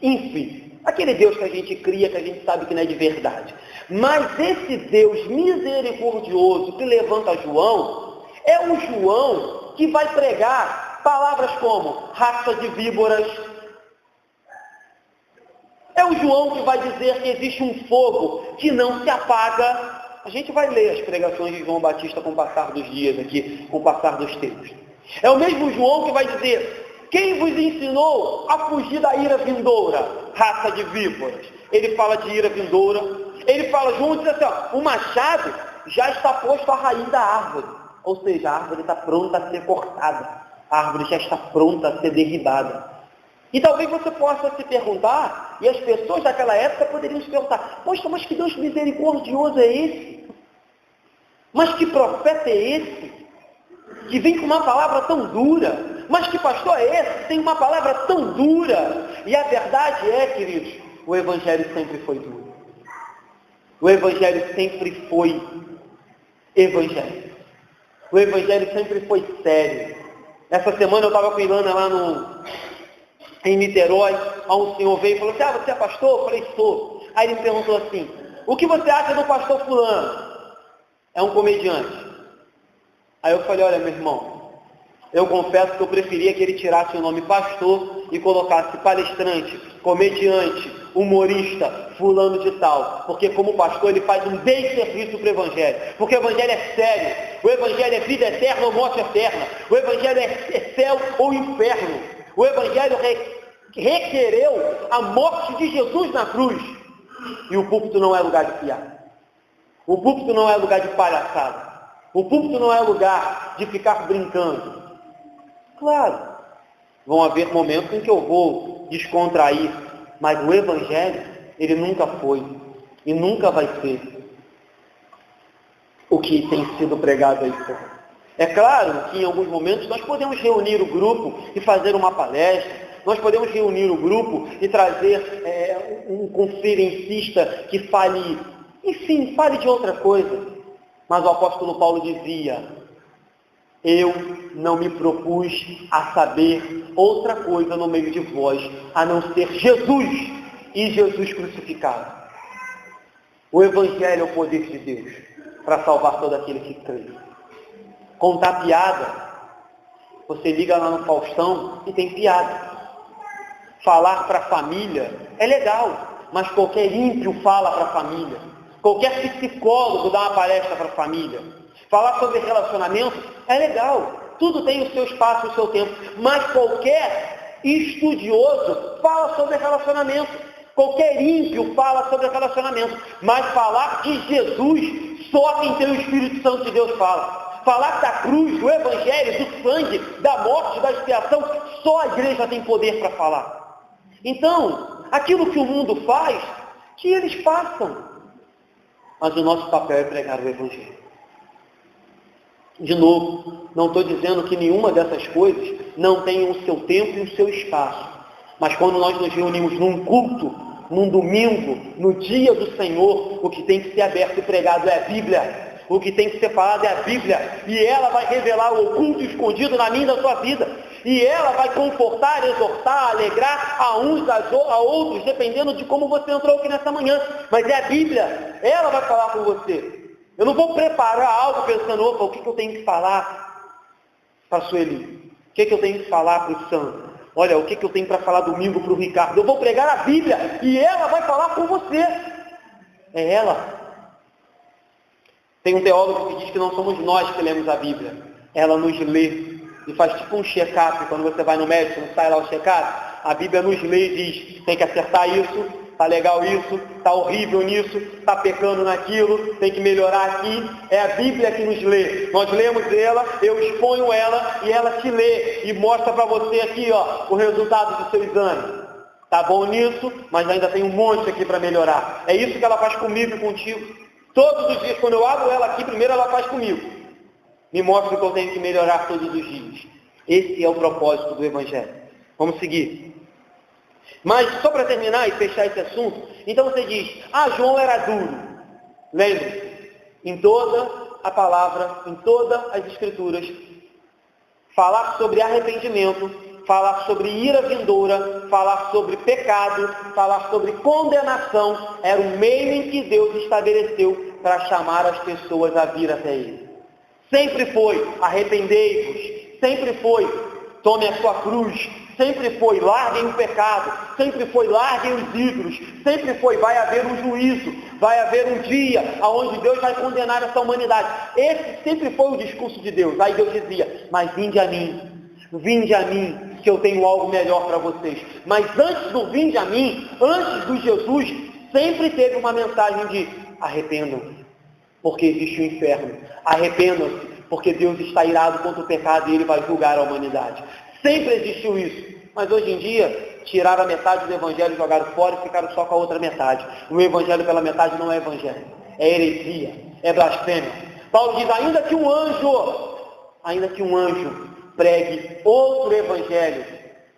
enfim, aquele Deus que a gente cria, que a gente sabe que não é de verdade. Mas esse Deus misericordioso que levanta João, é um João que vai pregar palavras como raça de víboras. É o João que vai dizer que existe um fogo que não se apaga. A gente vai ler as pregações de João Batista com o passar dos dias aqui, com o passar dos tempos. É o mesmo João que vai dizer: quem vos ensinou a fugir da ira vindoura, raça de víboras? Ele fala de ira vindoura. Ele fala, João diz assim, ó, o machado já está posto à raiz da árvore. Ou seja, a árvore está pronta a ser cortada. A árvore já está pronta a ser derribada. E talvez você possa se perguntar, e as pessoas daquela época poderiam se perguntar: poxa, mas que Deus misericordioso é esse? Mas que profeta é esse? Que vem com uma palavra tão dura? Mas que pastor é esse que tem uma palavra tão dura? E a verdade é, queridos, o Evangelho sempre foi duro. O Evangelho sempre foi Evangelho. O Evangelho sempre foi sério. Essa semana eu estava com a Ilana lá em Niterói, um senhor veio e falou assim: você é pastor? Eu falei: sou. Aí ele me perguntou assim: o que você acha do pastor fulano? É um comediante. Aí eu falei: olha, meu irmão, eu confesso que eu preferia que ele tirasse o nome pastor e colocasse palestrante, comediante, humorista, fulano de tal. Porque como pastor ele faz um desserviço para o Evangelho. Porque o Evangelho é sério. O Evangelho é vida eterna ou morte eterna. O Evangelho é céu ou inferno. O Evangelho requereu a morte de Jesus na cruz. E o púlpito não é lugar de piada. O púlpito não é lugar de palhaçada. O púlpito não é lugar de ficar brincando. Claro, vão haver momentos em que eu vou descontrair, mas o Evangelho, ele nunca foi e nunca vai ser o que tem sido pregado aí fora. É claro que em alguns momentos nós podemos reunir o grupo e fazer uma palestra, nós podemos reunir o grupo e trazer um conferencista que fale, enfim, fale de outra coisa. Mas o apóstolo Paulo dizia: eu não me propus a saber outra coisa no meio de vós, a não ser Jesus e Jesus crucificado. O Evangelho é o poder de Deus para salvar todo aquele que crê. Contar piada, você liga lá no Faustão e tem piada. Falar para a família é legal, mas qualquer ímpio fala para a família. Qualquer psicólogo dá uma palestra para a família. Falar sobre relacionamento é legal. Tudo tem o seu espaço, o seu tempo. Mas qualquer estudioso fala sobre relacionamento. Qualquer ímpio fala sobre relacionamento. Mas falar de Jesus, só quem tem o Espírito Santo de Deus fala. Falar da cruz, do Evangelho, do sangue, da morte, da expiação, só a igreja tem poder para falar. Então, aquilo que o mundo faz, que eles façam. Mas o nosso papel é pregar o Evangelho. De novo, não estou dizendo que nenhuma dessas coisas não tenha o seu tempo e o seu espaço. Mas quando nós nos reunimos num culto, num domingo, no dia do Senhor, o que tem que ser aberto e pregado é a Bíblia. O que tem que ser falado é a Bíblia. E ela vai revelar o oculto escondido na minha e na sua vida. E ela vai confortar, exortar, alegrar a uns a outros, dependendo de como você entrou aqui nessa manhã. Mas é a Bíblia. Ela vai falar com você. Eu não vou preparar algo pensando: opa, o que eu tenho que falar para a Sueli? O que eu tenho que falar para o Sandro? Olha, o que eu tenho para falar domingo para o Ricardo? Eu vou pregar a Bíblia e ela vai falar com você. É ela. Tem um teólogo que diz que não somos nós que lemos a Bíblia. Ela nos lê e faz tipo um check-up. Quando você vai no médico, não sai lá o check-up, a Bíblia nos lê e diz: tem que acertar isso, tá legal isso, tá horrível nisso, tá pecando naquilo, tem que melhorar aqui. É a Bíblia que nos lê. Nós lemos ela, eu exponho ela e ela te lê e mostra para você aqui, ó, o resultado do seu exame. Tá bom nisso, mas ainda tem um monte aqui para melhorar. É isso que ela faz comigo e contigo. Todos os dias, quando eu abro ela aqui, primeiro ela faz comigo. Me mostra que eu tenho que melhorar todos os dias. Esse é o propósito do Evangelho. Vamos seguir. Mas, só para terminar e fechar esse assunto, então você diz: João era duro. Lembre-se, em toda a palavra, em todas as Escrituras, falar sobre arrependimento, falar sobre ira vindoura, falar sobre pecado, falar sobre condenação, era o meio em que Deus estabeleceu para chamar as pessoas a vir até Ele. Sempre foi, arrependei-vos, sempre foi, tome a sua cruz, sempre foi, larguem o pecado, sempre foi, larguem os ídolos, sempre foi, vai haver um juízo, vai haver um dia onde Deus vai condenar essa humanidade. Esse sempre foi o discurso de Deus. Aí Deus dizia, mas vinde a mim, que eu tenho algo melhor para vocês. Mas antes do vinde a mim, antes do Jesus, sempre teve uma mensagem de arrependam-se, porque existe o inferno. Arrependam-se, porque Deus está irado contra o pecado e Ele vai julgar a humanidade. Sempre existiu isso. Mas hoje em dia, tiraram a metade do evangelho, jogaram fora e ficaram só com a outra metade. O evangelho pela metade não é evangelho. É heresia, é blasfêmia. Paulo diz, ainda que um anjo pregue outro evangelho,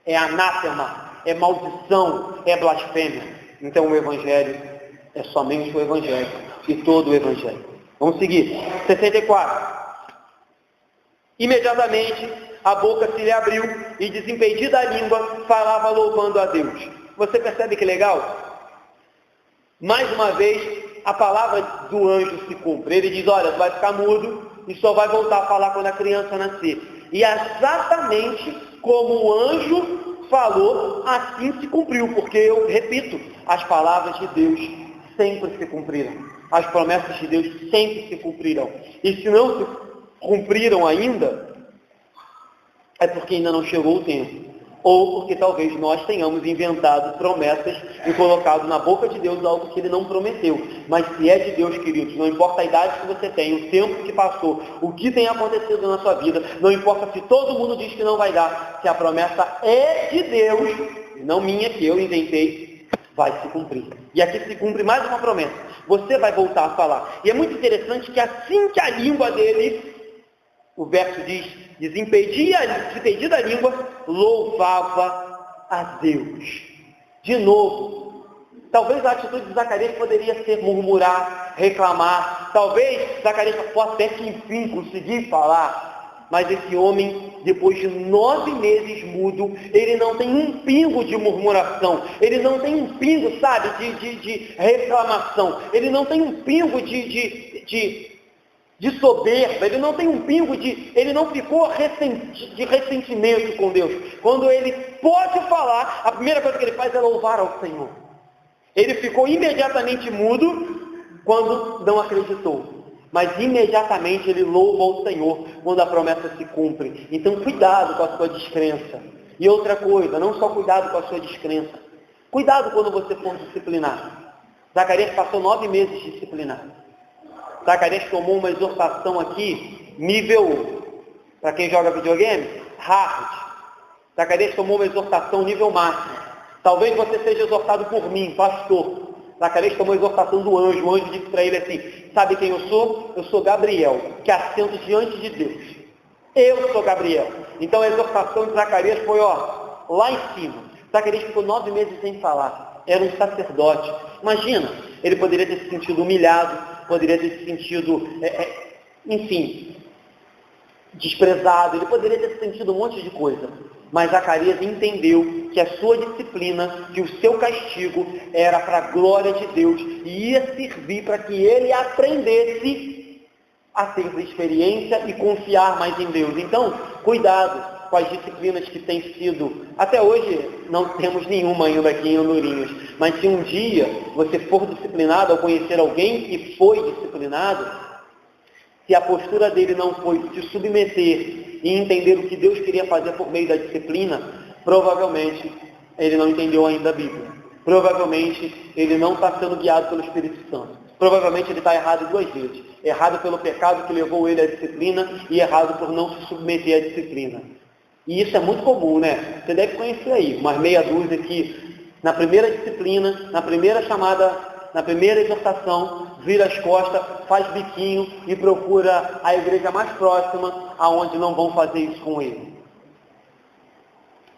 é anátema, é maldição, é blasfêmia. Então o evangelho é somente o evangelho e todo o evangelho. Vamos seguir. 64. Imediatamente a boca se lhe abriu e, desimpedida a língua, falava louvando a Deus. Você percebe que legal? Mais uma vez, a palavra do anjo se cumpre. Ele diz, olha, tu vai ficar mudo e só vai voltar a falar quando a criança nascer. E exatamente como o anjo falou, assim se cumpriu. Porque, eu repito, as palavras de Deus sempre se cumpriram. As promessas de Deus sempre se cumprirão. E se não se cumpriram ainda, é porque ainda não chegou o tempo. Ou porque talvez nós tenhamos inventado promessas e colocado na boca de Deus algo que Ele não prometeu. Mas se é de Deus, queridos, não importa a idade que você tem, o tempo que passou, o que tem acontecido na sua vida, não importa se todo mundo diz que não vai dar, se a promessa é de Deus, não minha, que eu inventei, vai se cumprir. E aqui se cumpre mais uma promessa. Você vai voltar a falar. E é muito interessante que assim que a língua dele, o verso diz, desimpedida a língua, louvava a Deus. De novo, talvez a atitude de Zacarias poderia ser murmurar, reclamar. Talvez Zacarias fosse até que enfim conseguir falar. Mas esse homem, depois de 9 meses mudo, ele não tem um pingo de murmuração. Ele não tem um pingo, sabe, de reclamação. Ele não tem um pingo de soberba, ele não tem um pingo ele não ficou de ressentimento com Deus. Quando ele pode falar, a primeira coisa que ele faz é louvar ao Senhor. Ele ficou imediatamente mudo quando não acreditou. Mas imediatamente ele louva ao Senhor quando a promessa se cumpre. Então cuidado com a sua descrença. E outra coisa, não só cuidado com a sua descrença. Cuidado quando você for disciplinar. Zacarias passou 9 meses disciplinado. Zacarias tomou uma exortação aqui, nível, para quem joga videogame, hard. Zacarias tomou uma exortação nível máximo. Talvez você seja exortado por mim, pastor. Zacarias tomou a exortação do anjo. O anjo disse para ele assim, sabe quem eu sou? Eu sou Gabriel, que assento diante de Deus. Eu sou Gabriel. Então a exortação de Zacarias foi, lá em cima. Zacarias ficou 9 meses sem falar. Era um sacerdote. Imagina, ele poderia ter se sentido humilhado, poderia ter se sentido, enfim, desprezado, ele poderia ter se sentido um monte de coisa. Mas Zacarias entendeu que a sua disciplina, que o seu castigo era para a glória de Deus e ia servir para que ele aprendesse a ter experiência e confiar mais em Deus. Então, cuidado com as disciplinas que têm sido, até hoje não temos nenhuma ainda aqui em Andorinhas, mas se um dia você for disciplinado ao conhecer alguém que foi disciplinado, se a postura dele não foi se submeter e entender o que Deus queria fazer por meio da disciplina, provavelmente ele não entendeu ainda a Bíblia. Provavelmente ele não está sendo guiado pelo Espírito Santo. Provavelmente ele está errado 2 vezes. Errado pelo pecado que levou ele à disciplina e errado por não se submeter à disciplina. E isso é muito comum, né? Você deve conhecer aí, umas meia dúzia que na primeira disciplina, na primeira chamada, na primeira exortação, vira as costas, faz biquinho e procura a igreja mais próxima, aonde não vão fazer isso com ele.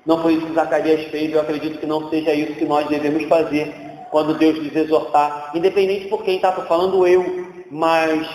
Não foi isso que Zacarias fez, eu acredito que não seja isso que nós devemos fazer quando Deus nos exortar, independente por quem está falando eu, mas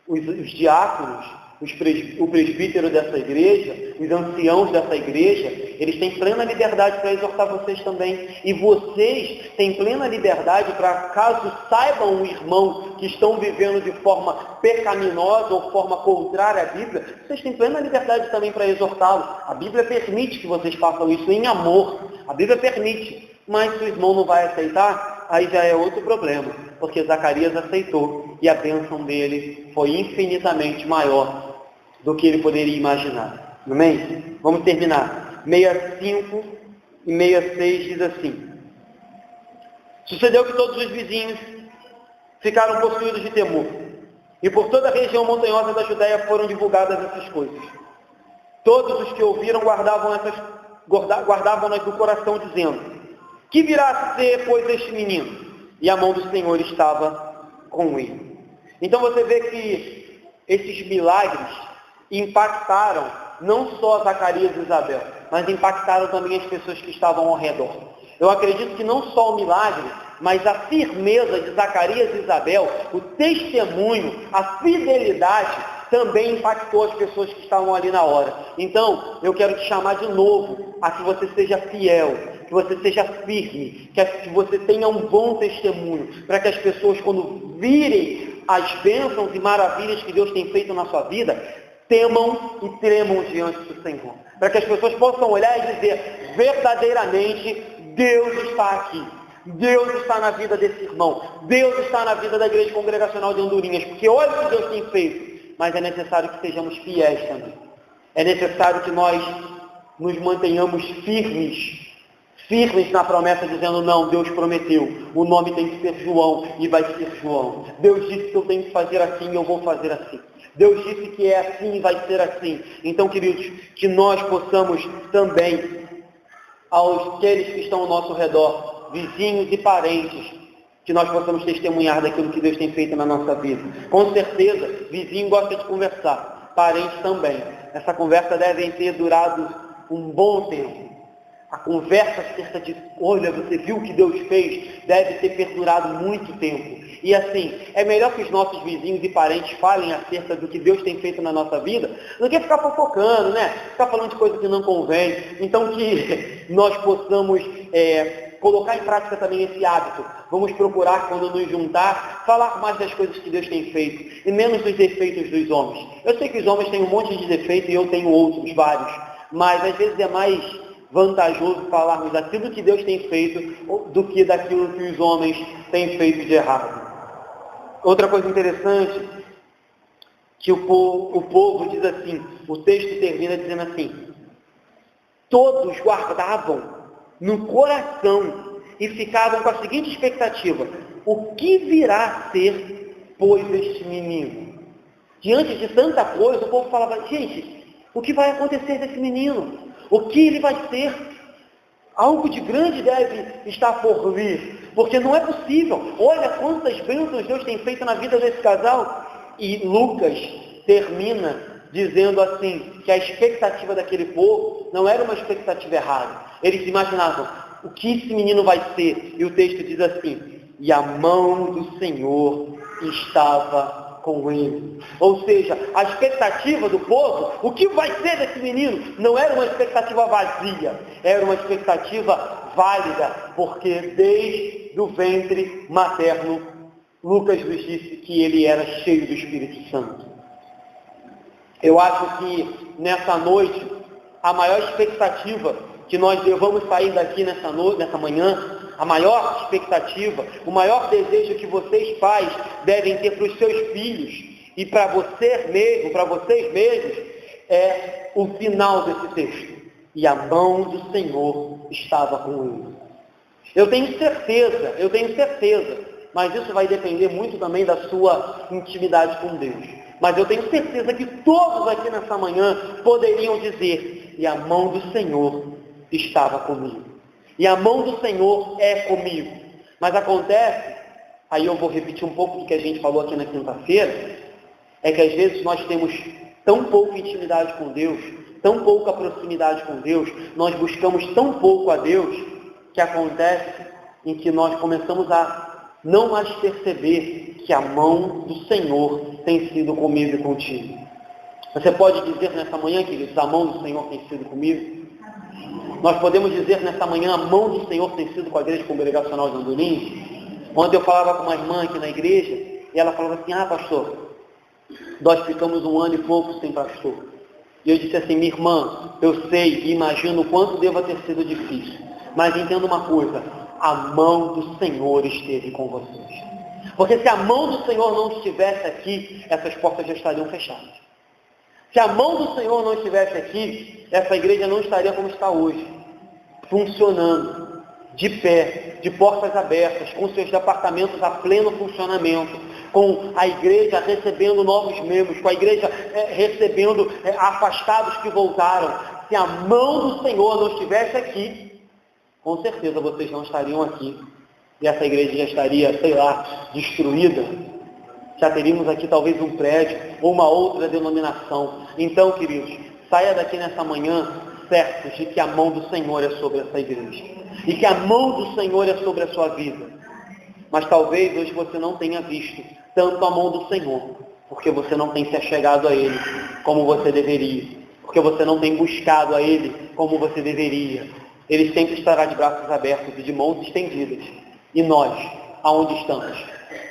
os diáconos, O presbítero dessa igreja, os anciãos dessa igreja, eles têm plena liberdade para exortar vocês também. E vocês têm plena liberdade para, caso saibam um irmão que estão vivendo de forma pecaminosa ou forma contrária à Bíblia, vocês têm plena liberdade também para exortá-lo. A Bíblia permite que vocês façam isso em amor. A Bíblia permite. Mas se o irmão não vai aceitar, aí já é outro problema. Porque Zacarias aceitou e a bênção dele foi infinitamente maior do que ele poderia imaginar. Amém? Vamos terminar. 65 e 66 diz assim: sucedeu que todos os vizinhos ficaram possuídos de temor, e por toda a região montanhosa da Judéia foram divulgadas essas coisas. Todos os que ouviram guardavam-nas no coração, dizendo: que virá a ser, pois, este menino? E a mão do Senhor estava com ele. Então você vê que esses milagres impactaram não só Zacarias e Isabel, mas impactaram também as pessoas que estavam ao redor. Eu acredito que não só o milagre, mas a firmeza de Zacarias e Isabel, o testemunho, a fidelidade, também impactou as pessoas que estavam ali na hora. Então, eu quero te chamar de novo a que você seja fiel, que você seja firme, que você tenha um bom testemunho, para que as pessoas, quando virem as bênçãos e maravilhas que Deus tem feito na sua vida, temam e tremam diante do Senhor. Para que as pessoas possam olhar e dizer: verdadeiramente, Deus está aqui. Deus está na vida desse irmão. Deus está na vida da Igreja Congregacional de Andorinhas. Porque olha o que Deus tem feito. Mas é necessário que sejamos fiéis também. É necessário que nós nos mantenhamos firmes na promessa, dizendo: não, Deus prometeu, o nome tem que ser João e vai ser João. Deus disse que eu tenho que fazer assim e eu vou fazer assim. Deus disse que é assim e vai ser assim. Então, queridos, que nós possamos também, aqueles que estão ao nosso redor, vizinhos e parentes, que nós possamos testemunhar daquilo que Deus tem feito na nossa vida. Com certeza, vizinho gosta de conversar, parentes também. Essa conversa deve ter durado um bom tempo. A conversa acerca de: olha, você viu o que Deus fez, deve ter perdurado muito tempo. E assim, é melhor que os nossos vizinhos e parentes falem acerca do que Deus tem feito na nossa vida, do que ficar fofocando, né? Ficar falando de coisa que não convém. Então que nós possamos colocar em prática também esse hábito. Vamos procurar, quando nos juntar, falar mais das coisas que Deus tem feito, e menos dos defeitos dos homens. Eu sei que os homens têm um monte de defeito e eu tenho outros, vários. Mas às vezes é mais vantajoso falarmos daquilo que Deus tem feito do que daquilo que os homens têm feito de errado. Outra coisa interessante, que o povo diz assim, o texto termina dizendo assim: todos guardavam no coração e ficavam com a seguinte expectativa: o que virá a ser, pois, este menino? Diante de tanta coisa, o povo falava: gente, o que vai acontecer desse menino? O que ele vai ser? Algo de grande deve estar por vir, porque não é possível. Olha quantas bênçãos Deus tem feito na vida desse casal. E Lucas termina dizendo assim, que a expectativa daquele povo não era uma expectativa errada. Eles imaginavam: o que esse menino vai ser? E o texto diz assim: e a mão do Senhor estava com ele. Ou seja, a expectativa do povo, o que vai ser desse menino, não era uma expectativa vazia, era uma expectativa válida, porque desde o ventre materno, Lucas nos disse que ele era cheio do Espírito Santo. Eu acho que nessa noite, a maior expectativa que nós devamos sair daqui nessa manhã, a maior expectativa, o maior desejo que vocês pais devem ter para os seus filhos e para você mesmo, para vocês mesmos, é o final desse texto: e a mão do Senhor estava com ele. Eu tenho certeza, mas isso vai depender muito também da sua intimidade com Deus. Mas eu tenho certeza que todos aqui nessa manhã poderiam dizer: e a mão do Senhor estava comigo. E a mão do Senhor é comigo. Mas acontece, aí eu vou repetir um pouco do que a gente falou aqui na quinta-feira, é que às vezes nós temos tão pouca intimidade com Deus, tão pouca proximidade com Deus, nós buscamos tão pouco a Deus, que acontece em que nós começamos a não mais perceber que a mão do Senhor tem sido comigo e contigo. Você pode dizer nessa manhã, queridos, a mão do Senhor tem sido comigo? Nós podemos dizer nessa manhã, a mão do Senhor tem sido com a igreja congregacional de Andorinhos? Ontem eu falava com uma irmã aqui na igreja, e ela falava assim, pastor, nós ficamos 1 ano e pouco sem pastor. E eu disse assim, minha irmã, eu sei e imagino o quanto deva ter sido difícil, mas entenda uma coisa, a mão do Senhor esteve com vocês. Porque se a mão do Senhor não estivesse aqui, essas portas já estariam fechadas. Se a mão do Senhor não estivesse aqui, essa igreja não estaria como está hoje, funcionando, de pé, de portas abertas, com seus departamentos a pleno funcionamento, com a igreja recebendo novos membros, com a igreja recebendo afastados que voltaram. Se a mão do Senhor não estivesse aqui, com certeza vocês não estariam aqui. E essa igreja já estaria, sei lá, destruída. Já teríamos aqui talvez um prédio ou uma outra denominação. Então, queridos, saia daqui nessa manhã certos de que a mão do Senhor é sobre essa igreja. E que a mão do Senhor é sobre a sua vida. Mas talvez hoje você não tenha visto tanto a mão do Senhor, porque você não tem se achegado a Ele como você deveria. Porque você não tem buscado a Ele como você deveria. Ele sempre estará de braços abertos e de mãos estendidas. E nós, aonde estamos?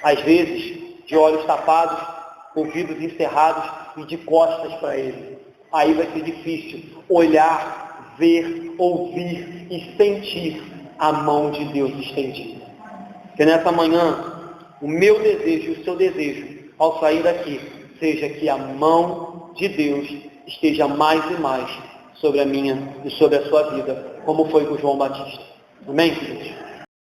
Às vezes, de olhos tapados, ouvidos encerrados e de costas para Ele. Aí vai ser difícil olhar, ver, ouvir e sentir a mão de Deus estendida. Que nessa manhã, o meu desejo e o seu desejo, ao sair daqui, seja que a mão de Deus esteja mais e mais sobre a minha e sobre a sua vida, como foi com João Batista. Amém, queridos?